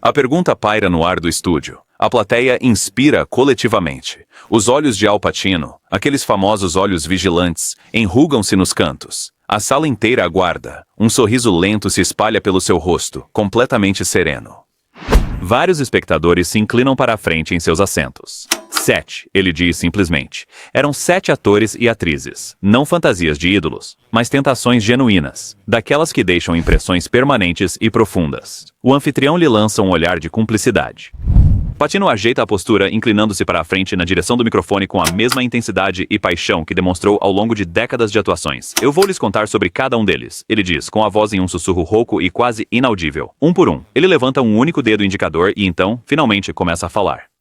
A pergunta paira no ar do estúdio. A plateia inspira coletivamente. Os olhos de Al Pacino, aqueles famosos olhos vigilantes, enrugam-se nos cantos. A sala inteira aguarda. Um sorriso lento se espalha pelo seu rosto, completamente sereno. Vários espectadores se inclinam para a frente em seus assentos. 7, ele diz simplesmente. Eram 7 atores e atrizes. Não fantasias de ídolos, mas tentações genuínas. Daquelas que deixam impressões permanentes e profundas. O anfitrião lhe lança um olhar de cumplicidade. Pacino ajeita a postura, inclinando-se para a frente na direção do microfone com a mesma intensidade e paixão que demonstrou ao longo de décadas de atuações. Eu vou lhes contar sobre cada um deles, ele diz, com a voz em um sussurro rouco e quase inaudível. Um por um. Ele levanta um único dedo indicador e então, finalmente, começa a falar.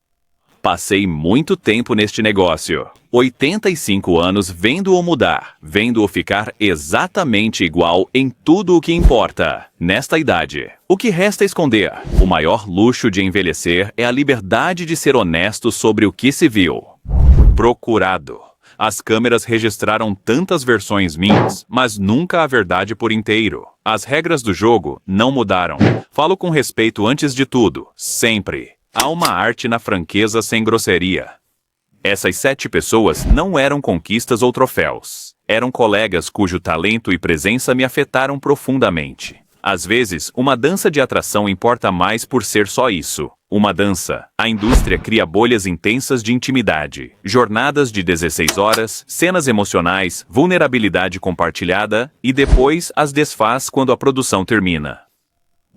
Passei muito tempo neste negócio. 85 anos vendo-o mudar, vendo-o ficar exatamente igual em tudo o que importa. Nesta idade, o que resta esconder? O maior luxo de envelhecer é a liberdade de ser honesto sobre o que se viu. Procurado. As câmeras registraram tantas versões minhas, mas nunca a verdade por inteiro. As regras do jogo não mudaram. Falo com respeito antes de tudo, sempre. Há uma arte na franqueza sem grosseria. Essas 7 pessoas não eram conquistas ou troféus. Eram colegas cujo talento e presença me afetaram profundamente. Às vezes, uma dança de atração importa mais por ser só isso. Uma dança. A indústria cria bolhas intensas de intimidade. Jornadas de 16 horas, cenas emocionais, vulnerabilidade compartilhada e depois as desfaz quando a produção termina.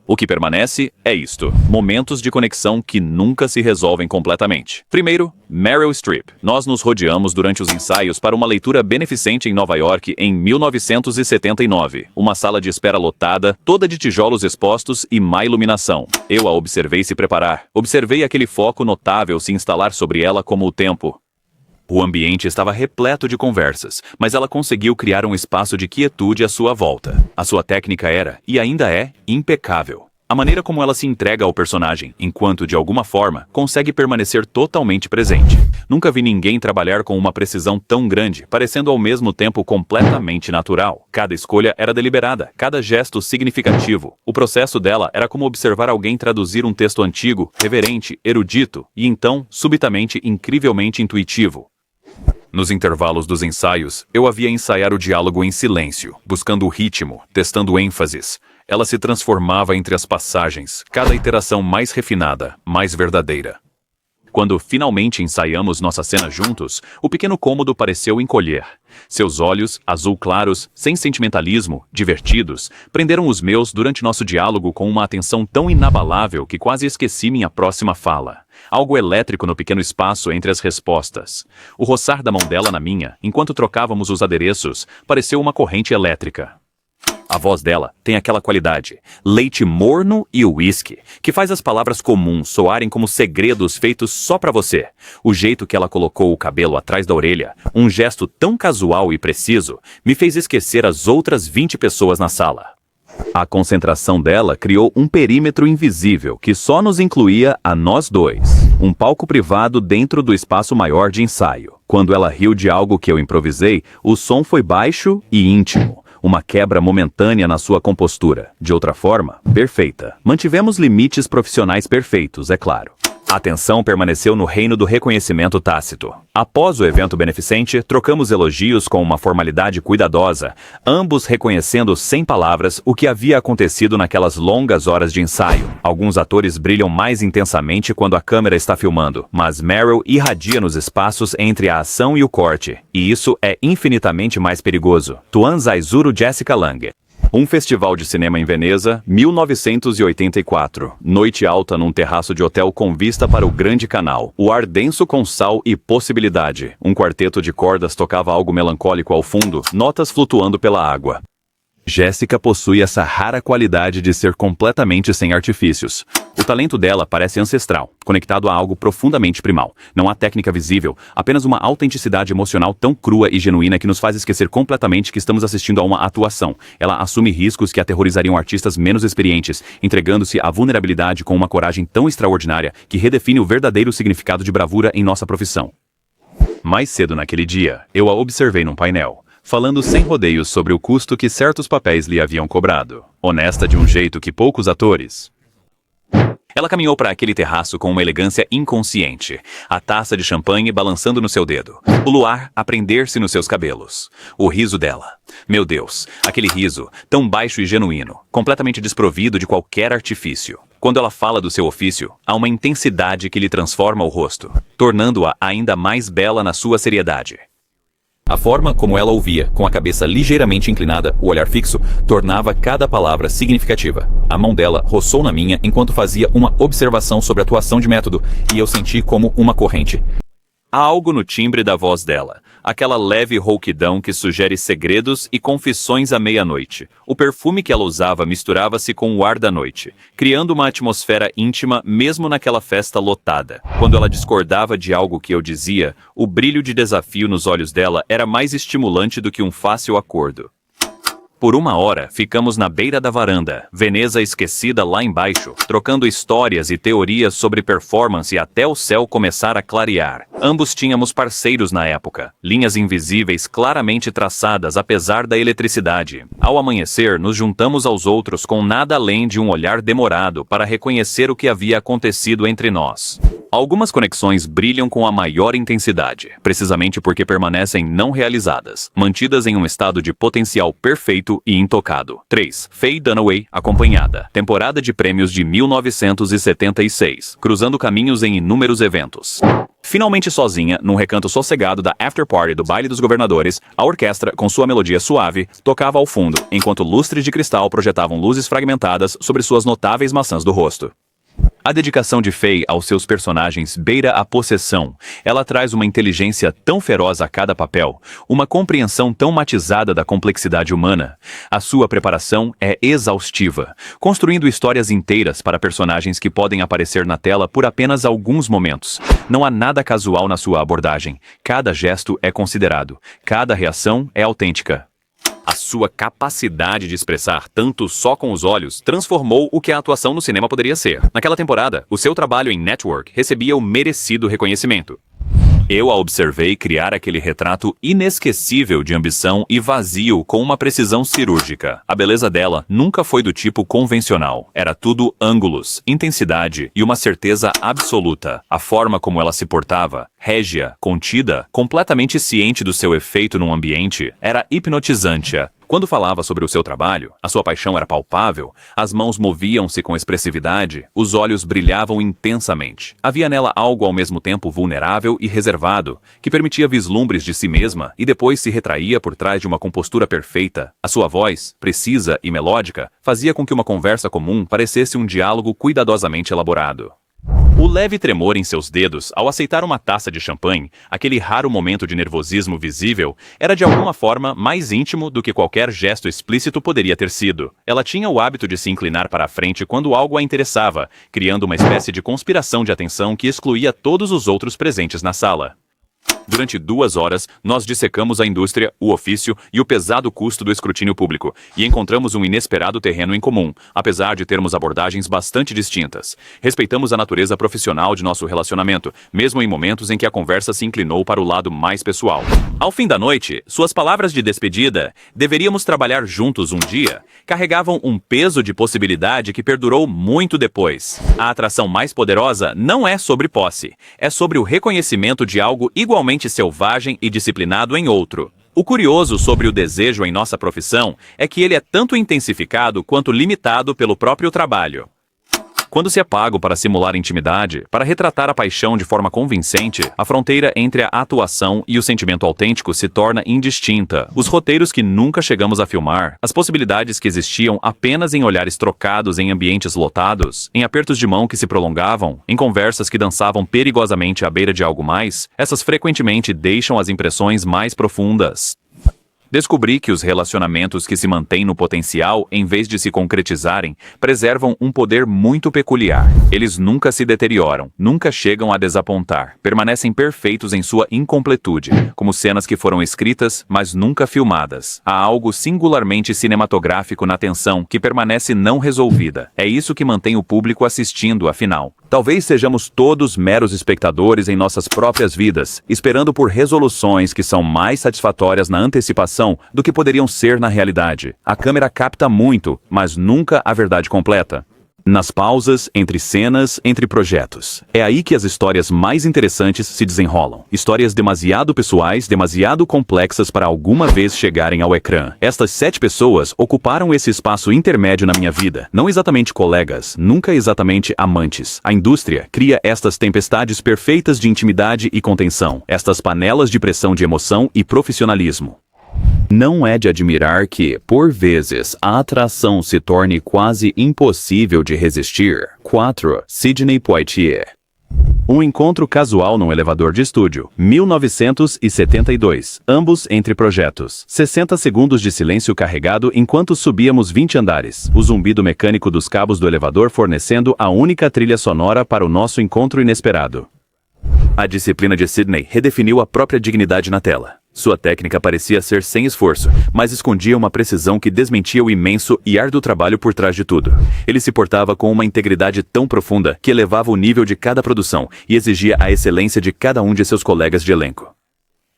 O que permanece é isto. Momentos de conexão que nunca se resolvem completamente. Primeiro, Meryl Streep. Nós nos rodeamos durante os ensaios para uma leitura beneficente em Nova York em 1979. Uma sala de espera lotada, toda de tijolos expostos e má iluminação. Eu a observei se preparar. Observei aquele foco notável se instalar sobre ela como o tempo. O ambiente estava repleto de conversas, mas ela conseguiu criar um espaço de quietude à sua volta. A sua técnica era, e ainda é, impecável. A maneira como ela se entrega ao personagem, enquanto, de alguma forma, consegue permanecer totalmente presente. Nunca vi ninguém trabalhar com uma precisão tão grande, parecendo ao mesmo tempo completamente natural. Cada escolha era deliberada, cada gesto significativo. O processo dela era como observar alguém traduzir um texto antigo, reverente, erudito, e então, subitamente, incrivelmente intuitivo. Nos intervalos dos ensaios, eu a via ensaiar o diálogo em silêncio, buscando o ritmo, testando ênfases. Ela se transformava entre as passagens, cada iteração mais refinada, mais verdadeira. Quando finalmente ensaiamos nossa cena juntos, o pequeno cômodo pareceu encolher. Seus olhos, azul claros, sem sentimentalismo, divertidos, prenderam os meus durante nosso diálogo com uma atenção tão inabalável que quase esqueci minha próxima fala. Algo elétrico no pequeno espaço entre as respostas. O roçar da mão dela na minha, enquanto trocávamos os adereços, pareceu uma corrente elétrica. A voz dela tem aquela qualidade, leite morno e uísque, que faz as palavras comuns soarem como segredos feitos só pra você. O jeito que ela colocou o cabelo atrás da orelha, um gesto tão casual e preciso, me fez esquecer as outras 20 pessoas na sala. A concentração dela criou um perímetro invisível que só nos incluía a nós dois. Um palco privado dentro do espaço maior de ensaio. Quando ela riu de algo que eu improvisei, o som foi baixo e íntimo. Uma quebra momentânea na sua compostura. De outra forma, perfeita. Mantivemos limites profissionais perfeitos, é claro. A atenção permaneceu no reino do reconhecimento tácito. Após o evento beneficente, trocamos elogios com uma formalidade cuidadosa, ambos reconhecendo sem palavras o que havia acontecido naquelas longas horas de ensaio. Alguns atores brilham mais intensamente quando a câmera está filmando, mas Meryl irradia nos espaços entre a ação e o corte, e isso é infinitamente mais perigoso. Tuan Zaizuru Jessica Lange. Um festival de cinema em Veneza, 1984. Noite alta num terraço de hotel com vista para o Grande Canal. O ar denso com sal e possibilidade. Um quarteto de cordas tocava algo melancólico ao fundo, notas flutuando pela água. Jéssica possui essa rara qualidade de ser completamente sem artifícios. O talento dela parece ancestral, conectado a algo profundamente primal. Não há técnica visível, apenas uma autenticidade emocional tão crua e genuína que nos faz esquecer completamente que estamos assistindo a uma atuação. Ela assume riscos que aterrorizariam artistas menos experientes, entregando-se à vulnerabilidade com uma coragem tão extraordinária que redefine o verdadeiro significado de bravura em nossa profissão. Mais cedo naquele dia, eu a observei num painel, falando sem rodeios sobre o custo que certos papéis lhe haviam cobrado. Honesta de um jeito que poucos atores. Ela caminhou para aquele terraço com uma elegância inconsciente, a taça de champanhe balançando no seu dedo, o luar a prender-se nos seus cabelos. O riso dela. Meu Deus, aquele riso, tão baixo e genuíno, completamente desprovido de qualquer artifício. Quando ela fala do seu ofício, há uma intensidade que lhe transforma o rosto, tornando-a ainda mais bela na sua seriedade. A forma como ela ouvia, com a cabeça ligeiramente inclinada, o olhar fixo, tornava cada palavra significativa. A mão dela roçou na minha enquanto fazia uma observação sobre a atuação de método, e eu senti como uma corrente. Há algo no timbre da voz dela, aquela leve rouquidão que sugere segredos e confissões à meia-noite. O perfume que ela usava misturava-se com o ar da noite, criando uma atmosfera íntima mesmo naquela festa lotada. Quando ela discordava de algo que eu dizia, o brilho de desafio nos olhos dela era mais estimulante do que um fácil acordo. Por 1 hora, ficamos na beira da varanda, Veneza esquecida lá embaixo, trocando histórias e teorias sobre performance até o céu começar a clarear. Ambos tínhamos parceiros na época, linhas invisíveis claramente traçadas apesar da eletricidade. Ao amanhecer, nos juntamos aos outros com nada além de um olhar demorado para reconhecer o que havia acontecido entre nós. Algumas conexões brilham com a maior intensidade, precisamente porque permanecem não realizadas, mantidas em um estado de potencial perfeito e intocado. 3. Faye Dunaway, acompanhada. Temporada de prêmios de 1976, cruzando caminhos em inúmeros eventos. Finalmente sozinha, num recanto sossegado da after party do Baile dos Governadores, a orquestra, com sua melodia suave, tocava ao fundo, enquanto lustres de cristal projetavam luzes fragmentadas sobre suas notáveis maçãs do rosto. A dedicação de Faye aos seus personagens beira a possessão. Ela traz uma inteligência tão feroz a cada papel, uma compreensão tão matizada da complexidade humana. A sua preparação é exaustiva, construindo histórias inteiras para personagens que podem aparecer na tela por apenas alguns momentos. Não há nada casual na sua abordagem. Cada gesto é considerado, cada reação é autêntica. A sua capacidade de expressar tanto só com os olhos transformou o que a atuação no cinema poderia ser. Naquela temporada, o seu trabalho em Network recebia o merecido reconhecimento. Eu a observei criar aquele retrato inesquecível de ambição e vazio com uma precisão cirúrgica. A beleza dela nunca foi do tipo convencional. Era tudo ângulos, intensidade e uma certeza absoluta. A forma como ela se portava, régia, contida, completamente ciente do seu efeito num ambiente, era hipnotizante. Quando falava sobre o seu trabalho, a sua paixão era palpável, as mãos moviam-se com expressividade, os olhos brilhavam intensamente. Havia nela algo ao mesmo tempo vulnerável e reservado, que permitia vislumbres de si mesma e depois se retraía por trás de uma compostura perfeita. A sua voz, precisa e melódica, fazia com que uma conversa comum parecesse um diálogo cuidadosamente elaborado. O leve tremor em seus dedos ao aceitar uma taça de champanhe, aquele raro momento de nervosismo visível, era de alguma forma mais íntimo do que qualquer gesto explícito poderia ter sido. Ela tinha o hábito de se inclinar para a frente quando algo a interessava, criando uma espécie de conspiração de atenção que excluía todos os outros presentes na sala. Durante 2 horas, nós dissecamos a indústria, o ofício e o pesado custo do escrutínio público, e encontramos um inesperado terreno em comum, apesar de termos abordagens bastante distintas. Respeitamos a natureza profissional de nosso relacionamento, mesmo em momentos em que a conversa se inclinou para o lado mais pessoal. Ao fim da noite, suas palavras de despedida, "deveríamos trabalhar juntos um dia", carregavam um peso de possibilidade que perdurou muito depois. A atração mais poderosa não é sobre posse, é sobre o reconhecimento de algo igualmente selvagem e disciplinado em outro. O curioso sobre o desejo em nossa profissão é que ele é tanto intensificado quanto limitado pelo próprio trabalho. Quando se é pago para simular intimidade, para retratar a paixão de forma convincente, a fronteira entre a atuação e o sentimento autêntico se torna indistinta. Os roteiros que nunca chegamos a filmar, as possibilidades que existiam apenas em olhares trocados em ambientes lotados, em apertos de mão que se prolongavam, em conversas que dançavam perigosamente à beira de algo mais, essas frequentemente deixam as impressões mais profundas. Descobri que os relacionamentos que se mantêm no potencial, em vez de se concretizarem, preservam um poder muito peculiar. Eles nunca se deterioram, nunca chegam a desapontar, permanecem perfeitos em sua incompletude, como cenas que foram escritas, mas nunca filmadas. Há algo singularmente cinematográfico na tensão que permanece não resolvida. É isso que mantém o público assistindo, afinal. Talvez sejamos todos meros espectadores em nossas próprias vidas, esperando por resoluções que são mais satisfatórias na antecipação do que poderiam ser na realidade. A câmera capta muito, mas nunca a verdade completa. Nas pausas, entre cenas, entre projetos. É aí que as histórias mais interessantes se desenrolam. Histórias demasiado pessoais, demasiado complexas para alguma vez chegarem ao ecrã. Estas 7 pessoas ocuparam esse espaço intermédio na minha vida. Não exatamente colegas, nunca exatamente amantes. A indústria cria estas tempestades perfeitas de intimidade e contenção. Estas panelas de pressão de emoção e profissionalismo. Não é de admirar que, por vezes, a atração se torne quase impossível de resistir. 4. Sidney Poitier. Um encontro casual num elevador de estúdio, 1972, ambos entre projetos. 60 segundos de silêncio carregado enquanto subíamos 20 andares. O zumbido mecânico dos cabos do elevador fornecendo a única trilha sonora para o nosso encontro inesperado. A disciplina de Sidney redefiniu a própria dignidade na tela. Sua técnica parecia ser sem esforço, mas escondia uma precisão que desmentia o imenso e árduo trabalho por trás de tudo. Ele se portava com uma integridade tão profunda que elevava o nível de cada produção e exigia a excelência de cada um de seus colegas de elenco.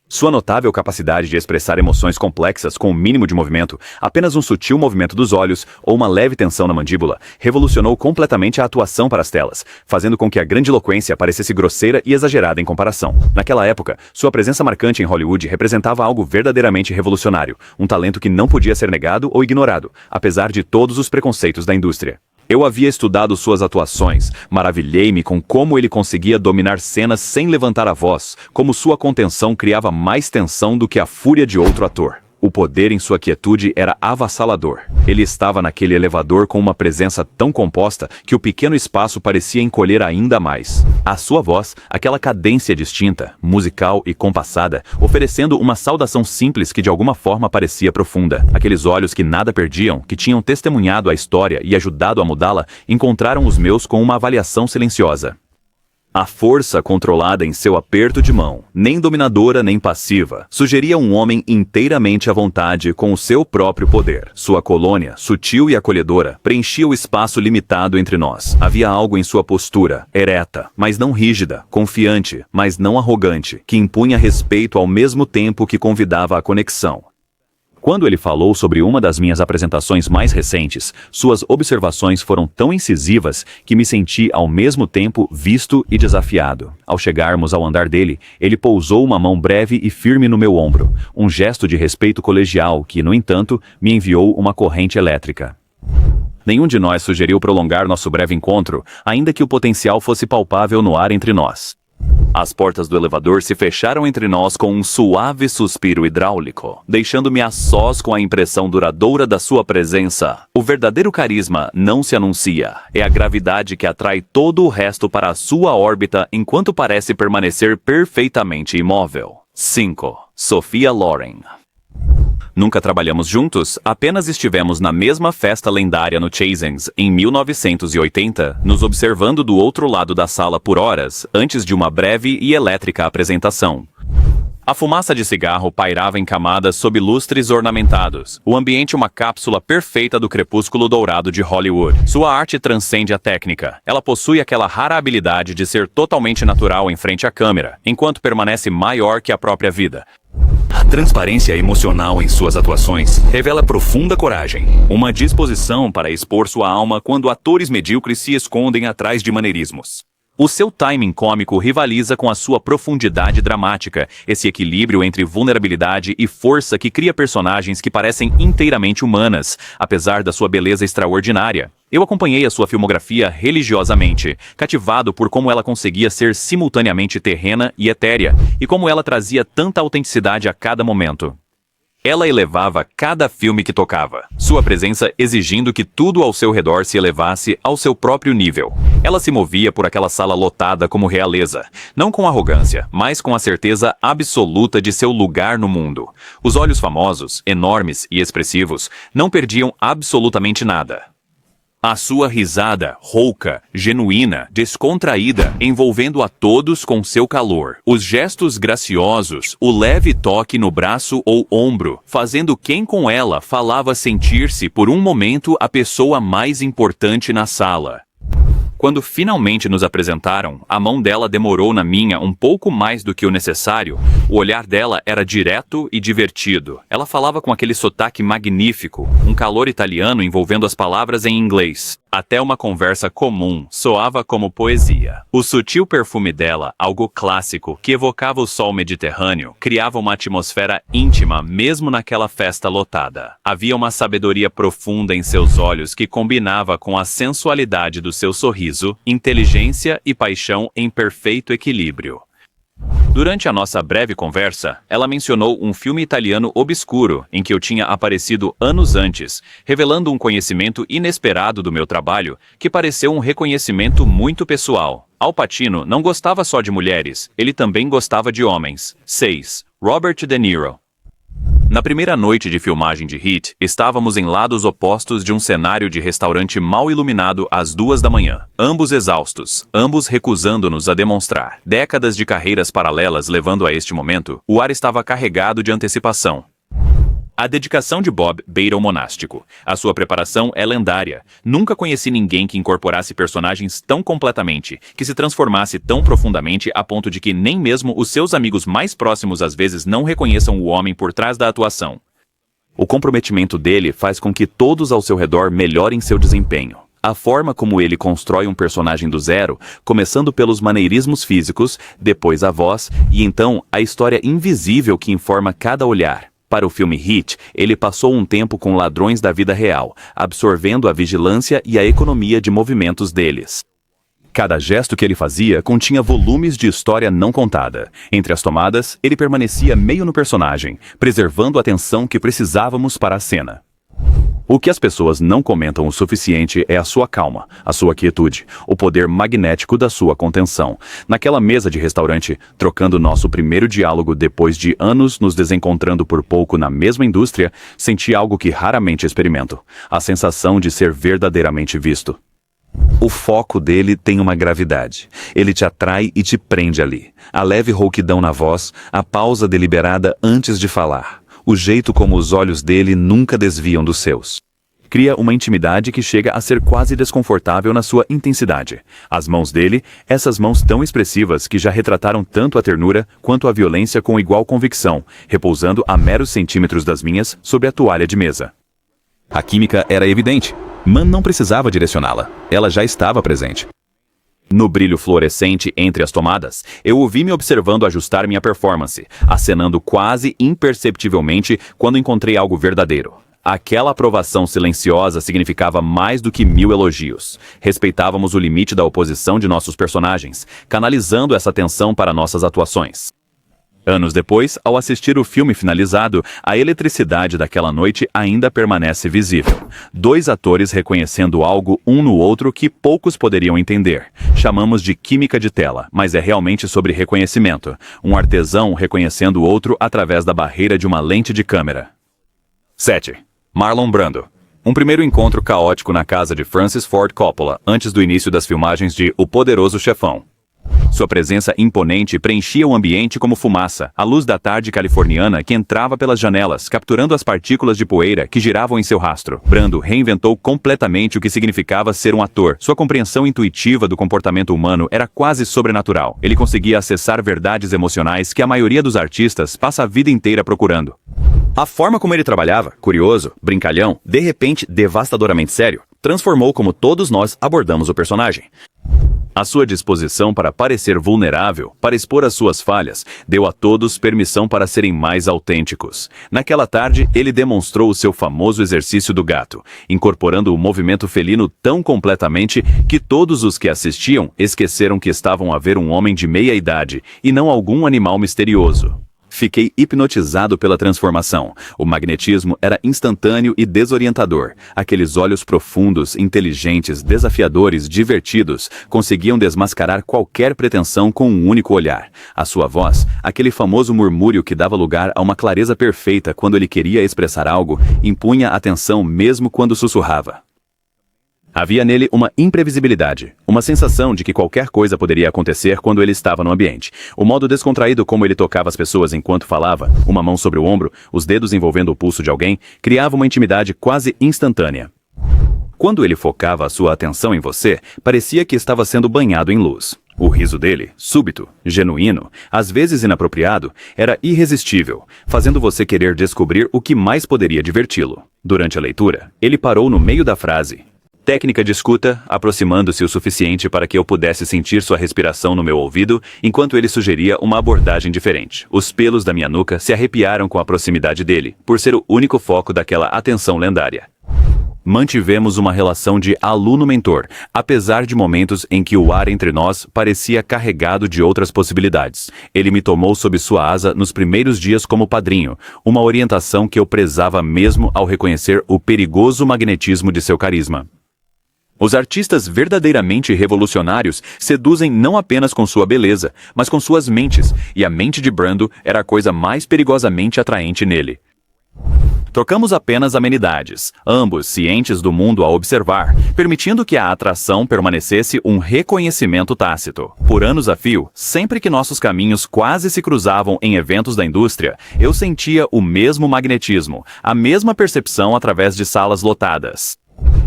Sua notável capacidade de expressar emoções complexas com o mínimo de movimento, apenas um sutil movimento dos olhos ou uma leve tensão na mandíbula, revolucionou completamente a atuação para as telas, fazendo com que a grandiloquência parecesse grosseira e exagerada em comparação. Naquela época, sua presença marcante em Hollywood representava algo verdadeiramente revolucionário, um talento que não podia ser negado ou ignorado, apesar de todos os preconceitos da indústria. Eu havia estudado suas atuações, maravilhei-me com como ele conseguia dominar cenas sem levantar a voz, como sua contenção criava mais tensão do que a fúria de outro ator. O poder em sua quietude era avassalador. Ele estava naquele elevador com uma presença tão composta que o pequeno espaço parecia encolher ainda mais. A sua voz, aquela cadência distinta, musical e compassada, oferecendo uma saudação simples que de alguma forma parecia profunda. Aqueles olhos que nada perdiam, que tinham testemunhado a história e ajudado a mudá-la, encontraram os meus com uma avaliação silenciosa. A força controlada em seu aperto de mão, nem dominadora nem passiva, sugeria um homem inteiramente à vontade com o seu próprio poder. Sua colônia, sutil e acolhedora, preenchia o espaço limitado entre nós. Havia algo em sua postura, ereta, mas não rígida, confiante, mas não arrogante, que impunha respeito ao mesmo tempo que convidava à conexão. Quando ele falou sobre uma das minhas apresentações mais recentes, suas observações foram tão incisivas que me senti ao mesmo tempo visto e desafiado. Ao chegarmos ao andar dele, ele pousou uma mão breve e firme no meu ombro, um gesto de respeito colegial que, no entanto, me enviou uma corrente elétrica. Nenhum de nós sugeriu prolongar nosso breve encontro, ainda que o potencial fosse palpável no ar entre nós. As portas do elevador se fecharam entre nós com um suave suspiro hidráulico, deixando-me a sós com a impressão duradoura da sua presença. O verdadeiro carisma não se anuncia. É a gravidade que atrai todo o resto para a sua órbita enquanto parece permanecer perfeitamente imóvel. 5. Sophia Loren. Nunca trabalhamos juntos, apenas estivemos na mesma festa lendária no Chasings, em 1980, nos observando do outro lado da sala por horas, antes de uma breve e elétrica apresentação. A fumaça de cigarro pairava em camadas sob lustres ornamentados. O ambiente uma cápsula perfeita do crepúsculo dourado de Hollywood. Sua arte transcende a técnica. Ela possui aquela rara habilidade de ser totalmente natural em frente à câmera, enquanto permanece maior que a própria vida. A transparência emocional em suas atuações revela profunda coragem, uma disposição para expor sua alma quando atores medíocres se escondem atrás de maneirismos. O seu timing cômico rivaliza com a sua profundidade dramática, esse equilíbrio entre vulnerabilidade e força que cria personagens que parecem inteiramente humanas, apesar da sua beleza extraordinária. Eu acompanhei a sua filmografia religiosamente, cativado por como ela conseguia ser simultaneamente terrena e etérea, e como ela trazia tanta autenticidade a cada momento. Ela elevava cada filme que tocava, sua presença exigindo que tudo ao seu redor se elevasse ao seu próprio nível. Ela se movia por aquela sala lotada como realeza, não com arrogância, mas com a certeza absoluta de seu lugar no mundo. Os olhos famosos, enormes e expressivos, não perdiam absolutamente nada. A sua risada, rouca, genuína, descontraída, envolvendo a todos com seu calor. Os gestos graciosos, o leve toque no braço ou ombro, fazendo quem com ela falava sentir-se por um momento a pessoa mais importante na sala. Quando finalmente nos apresentaram, a mão dela demorou na minha um pouco mais do que o necessário, O olhar dela era direto e divertido. Ela falava com aquele sotaque magnífico, um calor italiano envolvendo as palavras em inglês. Até uma conversa comum soava como poesia. O sutil perfume dela, algo clássico, que evocava o sol mediterrâneo, criava uma atmosfera íntima mesmo naquela festa lotada. Havia uma sabedoria profunda em seus olhos que combinava com a sensualidade do seu sorriso, inteligência e paixão em perfeito equilíbrio. Durante a nossa breve conversa, ela mencionou um filme italiano obscuro em que eu tinha aparecido anos antes, revelando um conhecimento inesperado do meu trabalho que pareceu um reconhecimento muito pessoal. Al Pacino não gostava só de mulheres, ele também gostava de homens. 6. Robert De Niro. Na primeira noite de filmagem de Heat, estávamos em lados opostos de um cenário de restaurante mal iluminado às 2 da manhã. Ambos exaustos, ambos recusando-nos a demonstrar décadas de carreiras paralelas levando a este momento, o ar estava carregado de antecipação. A dedicação de Bob beira o monástico. A sua preparação é lendária. Nunca conheci ninguém que incorporasse personagens tão completamente, que se transformasse tão profundamente a ponto de que nem mesmo os seus amigos mais próximos às vezes não reconheçam o homem por trás da atuação. O comprometimento dele faz com que todos ao seu redor melhorem seu desempenho. A forma como ele constrói um personagem do zero, começando pelos maneirismos físicos, depois a voz, e então a história invisível que informa cada olhar. Para o filme Heat, ele passou um tempo com ladrões da vida real, absorvendo a vigilância e a economia de movimentos deles. Cada gesto que ele fazia continha volumes de história não contada. Entre as tomadas, ele permanecia meio no personagem, preservando a atenção que precisávamos para a cena. O que as pessoas não comentam o suficiente é a sua calma, a sua quietude, o poder magnético da sua contenção. Naquela mesa de restaurante, trocando nosso primeiro diálogo depois de anos nos desencontrando por pouco na mesma indústria, senti algo que raramente experimento: a sensação de ser verdadeiramente visto. O foco dele tem uma gravidade. Ele te atrai e te prende ali. A leve rouquidão na voz, a pausa deliberada antes de falar. O jeito como os olhos dele nunca desviam dos seus. Cria uma intimidade que chega a ser quase desconfortável na sua intensidade. As mãos dele, essas mãos tão expressivas que já retrataram tanto a ternura quanto a violência com igual convicção, repousando a meros centímetros das minhas sobre a toalha de mesa. A química era evidente. Man não precisava direcioná-la. Ela já estava presente. No brilho fluorescente entre as tomadas, eu o vi me observando ajustar minha performance, acenando quase imperceptivelmente quando encontrei algo verdadeiro. Aquela aprovação silenciosa significava mais do que 1000 elogios. Respeitávamos o limite da oposição de nossos personagens, canalizando essa tensão para nossas atuações. Anos depois, ao assistir o filme finalizado, a eletricidade daquela noite ainda permanece visível. 2 atores reconhecendo algo um no outro que poucos poderiam entender. Chamamos de química de tela, mas é realmente sobre reconhecimento. Um artesão reconhecendo o outro através da barreira de uma lente de câmera. 7. Marlon Brando. Um primeiro encontro caótico na casa de Francis Ford Coppola, antes do início das filmagens de O Poderoso Chefão. Sua presença imponente preenchia o ambiente como fumaça, a luz da tarde californiana que entrava pelas janelas, capturando as partículas de poeira que giravam em seu rastro. Brando reinventou completamente o que significava ser um ator. Sua compreensão intuitiva do comportamento humano era quase sobrenatural. Ele conseguia acessar verdades emocionais que a maioria dos artistas passa a vida inteira procurando. A forma como ele trabalhava, curioso, brincalhão, de repente devastadoramente sério, transformou como todos nós abordamos o personagem. A sua disposição para parecer vulnerável, para expor as suas falhas, deu a todos permissão para serem mais autênticos. Naquela tarde, ele demonstrou o seu famoso exercício do gato, incorporando o movimento felino tão completamente que todos os que assistiam esqueceram que estavam a ver um homem de meia idade e não algum animal misterioso. Fiquei hipnotizado pela transformação. O magnetismo era instantâneo e desorientador. Aqueles olhos profundos, inteligentes, desafiadores, divertidos, conseguiam desmascarar qualquer pretensão com um único olhar. A sua voz, aquele famoso murmúrio que dava lugar a uma clareza perfeita quando ele queria expressar algo, impunha atenção mesmo quando sussurrava. Havia nele uma imprevisibilidade, uma sensação de que qualquer coisa poderia acontecer quando ele estava no ambiente. O modo descontraído como ele tocava as pessoas enquanto falava, uma mão sobre o ombro, os dedos envolvendo o pulso de alguém, criava uma intimidade quase instantânea. Quando ele focava a sua atenção em você, parecia que estava sendo banhado em luz. O riso dele, súbito, genuíno, às vezes inapropriado, era irresistível, fazendo você querer descobrir o que mais poderia diverti-lo. Durante a leitura, ele parou no meio da frase. Técnica de escuta, aproximando-se o suficiente para que eu pudesse sentir sua respiração no meu ouvido, enquanto ele sugeria uma abordagem diferente. Os pelos da minha nuca se arrepiaram com a proximidade dele, por ser o único foco daquela atenção lendária. Mantivemos uma relação de aluno-mentor, apesar de momentos em que o ar entre nós parecia carregado de outras possibilidades. Ele me tomou sob sua asa nos primeiros dias como padrinho, uma orientação que eu prezava mesmo ao reconhecer o perigoso magnetismo de seu carisma. Os artistas verdadeiramente revolucionários seduzem não apenas com sua beleza, mas com suas mentes, e a mente de Brando era a coisa mais perigosamente atraente nele. Trocamos apenas amenidades, ambos cientes do mundo a observar, permitindo que a atração permanecesse um reconhecimento tácito. Por anos a fio, sempre que nossos caminhos quase se cruzavam em eventos da indústria, eu sentia o mesmo magnetismo, a mesma percepção através de salas lotadas.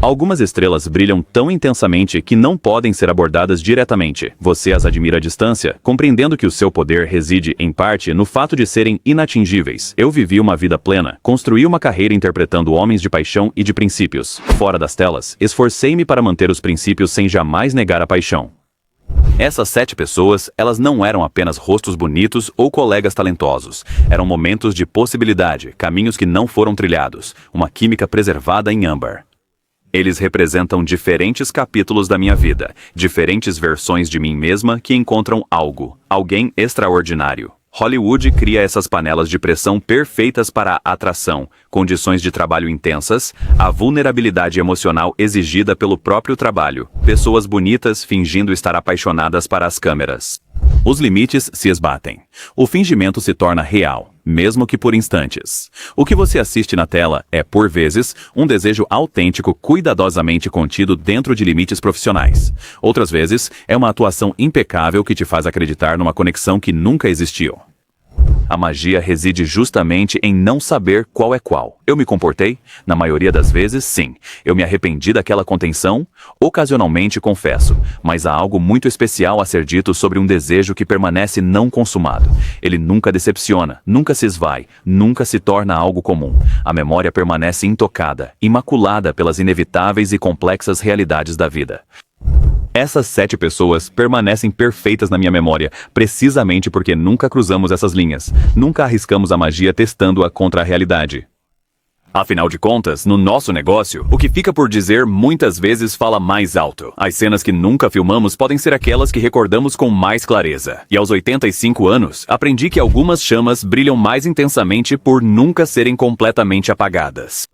Algumas estrelas brilham tão intensamente que não podem ser abordadas diretamente. Você as admira à distância, compreendendo que o seu poder reside, em parte, no fato de serem inatingíveis. Eu vivi uma vida plena, construí uma carreira interpretando homens de paixão e de princípios. Fora das telas, esforcei-me para manter os princípios sem jamais negar a paixão. Essas 7 pessoas, elas não eram apenas rostos bonitos ou colegas talentosos. Eram momentos de possibilidade, caminhos que não foram trilhados, uma química preservada em âmbar. Eles representam diferentes capítulos da minha vida, diferentes versões de mim mesma que encontram alguém extraordinário. Hollywood cria essas panelas de pressão perfeitas para a atração, condições de trabalho intensas, a vulnerabilidade emocional exigida pelo próprio trabalho, pessoas bonitas fingindo estar apaixonadas para as câmeras. Os limites se esbatem. O fingimento se torna real, mesmo que por instantes. O que você assiste na tela é, por vezes, um desejo autêntico cuidadosamente contido dentro de limites profissionais. Outras vezes, é uma atuação impecável que te faz acreditar numa conexão que nunca existiu. A magia reside justamente em não saber qual é qual. Eu me comportei? Na maioria das vezes, sim. Eu me arrependi daquela contenção? Ocasionalmente, confesso. Mas há algo muito especial a ser dito sobre um desejo que permanece não consumado. Ele nunca decepciona, nunca se esvai, nunca se torna algo comum. A memória permanece intocada, imaculada pelas inevitáveis e complexas realidades da vida. Essas 7 pessoas permanecem perfeitas na minha memória, precisamente porque nunca cruzamos essas linhas, nunca arriscamos a magia testando-a contra a realidade. Afinal de contas, no nosso negócio, o que fica por dizer muitas vezes fala mais alto. As cenas que nunca filmamos podem ser aquelas que recordamos com mais clareza. E aos 85 anos, aprendi que algumas chamas brilham mais intensamente por nunca serem completamente apagadas.